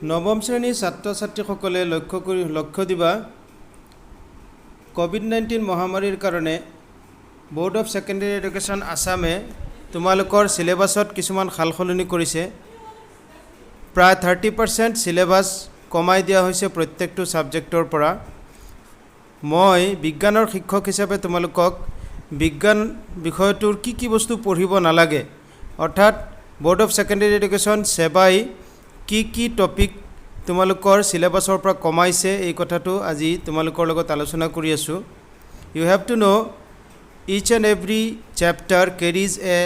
নৱম শ্ৰেণীৰ ছাত্ৰ ছাত্ৰীসকলে লক্ষ্য দিবা কোভিড-19 মহামাৰীৰ কাৰণে বোৰ্ড অফ ছেকেণ্ডাৰী এডুকেশ্যন আসামে তোমালোকৰ সিলেবাছত কিছুমান সালসলনি কৰিছে। প্ৰায় 30% সিলেবাস কমাই দিয়া হৈছে প্ৰত্যেকটো সাবজেক্টৰ পৰা। মই বিজ্ঞানৰ শিক্ষক হিচাপে তোমালোকক বিজ্ঞান বিষয়টোৰ কি বস্তু পঢ়িব নালাগে, অৰ্থাৎ বোৰ্ড অফ ছেকেণ্ডাৰী এডুকেশ্যন সেবাই কি টপিক তোমালোকৰ সিলেবাসৰ পৰা কমাইছে এই কথাটো আজি তোমালোকৰ লগত আলোচনা কৰি আছো। You have to know each and every chapter carries a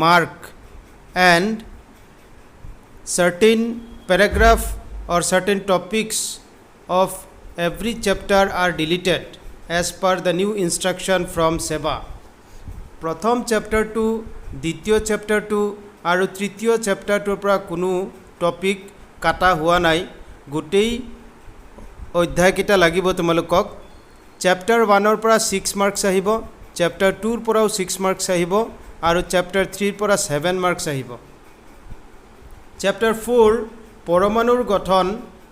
mark and certain paragraph or certain topics of every chapter are deleted as per the new instruction from Seba. প্ৰথম চ্যাপ্টাৰটো, দ্বিতীয় চ্যাপ্টাৰটো আৰু তৃতীয় চ্যাপ্টাৰটোৰ পৰা কোনো টপিক কাটা হোৱা নাই। গোটেই অধ্যায়কেইটা লাগিব তোমালোকক। চ্যাপ্টাৰ 1ৰ পৰা 6 মাৰ্কছ আহিব, চ্যাপ্টাৰ 2ৰ পৰাও 6 মাৰ্কছ আহিব আৰু চ্যাপ্টাৰ 3ৰ পৰা 7 মাৰ্কছ আহিব। চ্যাপ্টাৰ 4 পৰমাণুৰ গঠন,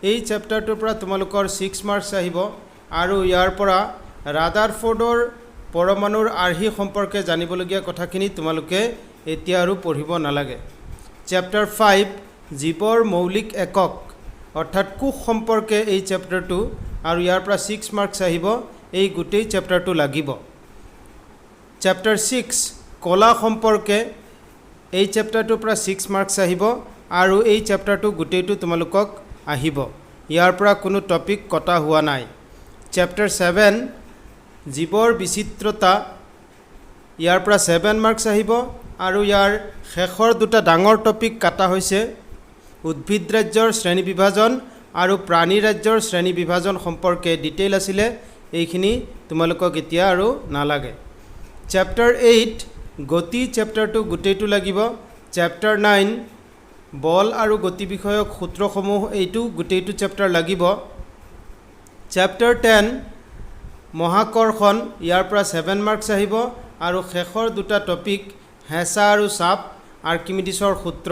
এই চ্যাপ্টাৰটোৰ পৰা তোমালোকৰ 6 মাৰ্কছ আহিব আৰু ইয়াৰ পৰা ৰাদাৰফোৰ্ডৰ পৰমাণুৰ আৰ্হি সম্পৰ্কে জানিবলগীয়া কথাখিনি তোমালোকে এতিয়া আৰু পঢ়িব নালাগে। চ্যাপ্টাৰ 5 জীৱৰ মৌলিক একক অৰ্থাৎ কোষ সম্পৰ্কে এই চ্যাপ্টাৰটো আৰু ইয়াৰ পৰা 6 মাৰ্কছ আহিব, এই গোটেই চ্যাপ্টাৰটো লাগিব। চ্যাপ্টাৰ 6 কলা সম্পৰ্কে এই চ্যাপ্টাৰটোৰ পৰা 6 মাৰ্কছ আহিব আৰু এই চ্যাপ্টাৰটো গোটেইটো তোমালোকক আহিব, ইয়াৰ পৰা কোনো টপিক কটা হোৱা নাই। চ্যাপ্টাৰ 7 জীৱৰ বিচিত্ৰতা, ইয়াৰ পৰা 7 মাৰ্কছ আহিব আৰু ইয়াৰ শেষৰ দুটা ডাঙৰ টপিক কাটা হৈছে উদ্ভিদ ৰাজ্যৰ শ্ৰেণী বিভাজন আৰু প্ৰাণী ৰাজ্যৰ শ্ৰেণী বিভাজন সম্পৰ্কে ডিটেইল আছিলে, এইখিনি তোমালোকক এতিয়া আৰু নালাগে। চ্যাপ্টাৰ 8 গতি চ্যাপ্টাৰটো গোটেইটো লাগিব। চ্যাপ্টাৰ 9 বল আৰু গতি বিষয়ক সূত্ৰসমূহ, এইটো গোটেইটো চ্যাপ্টাৰ লাগিব। চ্যাপ্টাৰ 10 মহাকৰ্ষণ, ইয়াৰ পৰা 7 মাৰ্কছ আহিব আৰু শেষৰ দুটা টপিক হেঁচা আৰু চাপ, আৰ্কিমিডিছৰ সূত্ৰ,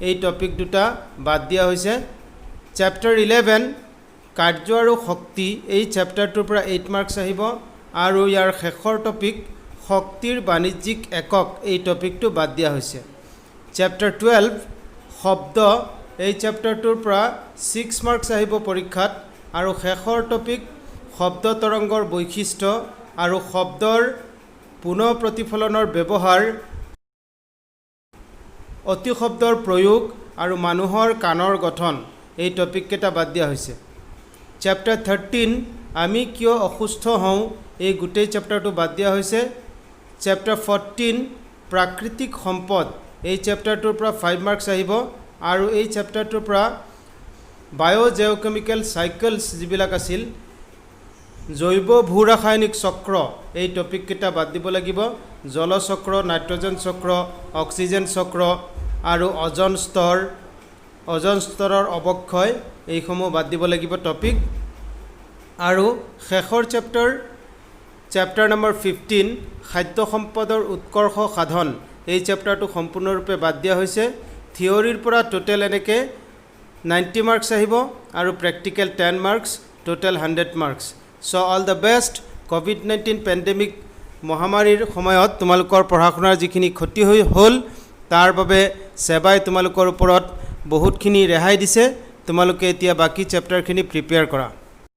এই টপিক দুটা বাদ দিয়া হৈছে। চ্যাপ্টাৰ 11 কাৰ্য আৰু শক্তি, এই চ্যাপ্টাৰটোৰ পৰা 8 মাৰ্কছ আহিব আৰু ইয়াৰ শেষৰ টপিক শক্তিৰ বাণিজ্যিক একক, এই টপিকটো বাদ দিয়া হৈছে। চ্যাপ্টাৰ 12 শব্দ, এই চ্যাপ্টাৰটোৰ পৰা 6 মাৰ্কছ আহিব পৰীক্ষাত আৰু শেষৰ টপিক শব্দ তৰংগৰ বৈশিষ্ট্য আৰু শব্দৰ পুনঃ প্ৰতিফলনৰ ব্যৱহাৰ, অতি শব্দৰ প্ৰয়োগ আৰু মানুহৰ কাণৰ গঠন, এই টপিককেইটা বাদ দিয়া হৈছে। চ্যাপ্টাৰ 13 আমি কিয় অসুস্থ হওঁ, এই গোটেই চ্যাপ্টাৰটো বাদ দিয়া হৈছে। চ্যাপ্টাৰ 14 প্ৰাকৃতিক সম্পদ, এই চ্যাপ্টাৰটোৰ পৰা 5 মাৰ্কছ আহিব আৰু এই চ্যাপ্টাৰটোৰ পৰা বায়'জিঅ'কেমিকেল চাইকেলছ যিবিলাক আছিল, জৈৱ ভূ ৰাসায়নিক চক্ৰ, এই টপিককেইটা বাদ দিব লাগিব। জলচক্ৰ, নাইট্ৰজেন চক্ৰ, অক্সিজেন চক্ৰ আৰু অজন স্তৰৰ অৱক্ষয়, এইসমূহ বাদ দিব লাগিব টপিক। আৰু শেষৰ চ্যাপ্টাৰ নম্বৰ 15 খাদ্য সম্পদৰ উৎকৰ্ষ সাধন, এই চ্যাপ্টাৰটো সম্পূৰ্ণৰূপে বাদ দিয়া হৈছে। থিয়ৰীৰ পৰা টোটেল এনেকৈ 90 মাৰ্কছ আহিব আৰু practical 10 marks, total 100 marks. So' all the best. COVID-19 pandemic মহামাৰীৰ সময়ত তোমালোকৰ পঢ়া শুনাৰ যিখিনি ক্ষতি হ'ল তাৰ বাবে সেবাই তোমালোকৰ ওপৰত বহুতখিনি ৰেহাই দিছে। তোমালোকে এতিয়া বাকী চ্যাপ্টাৰখিনি প্ৰিপেয়াৰ কৰা।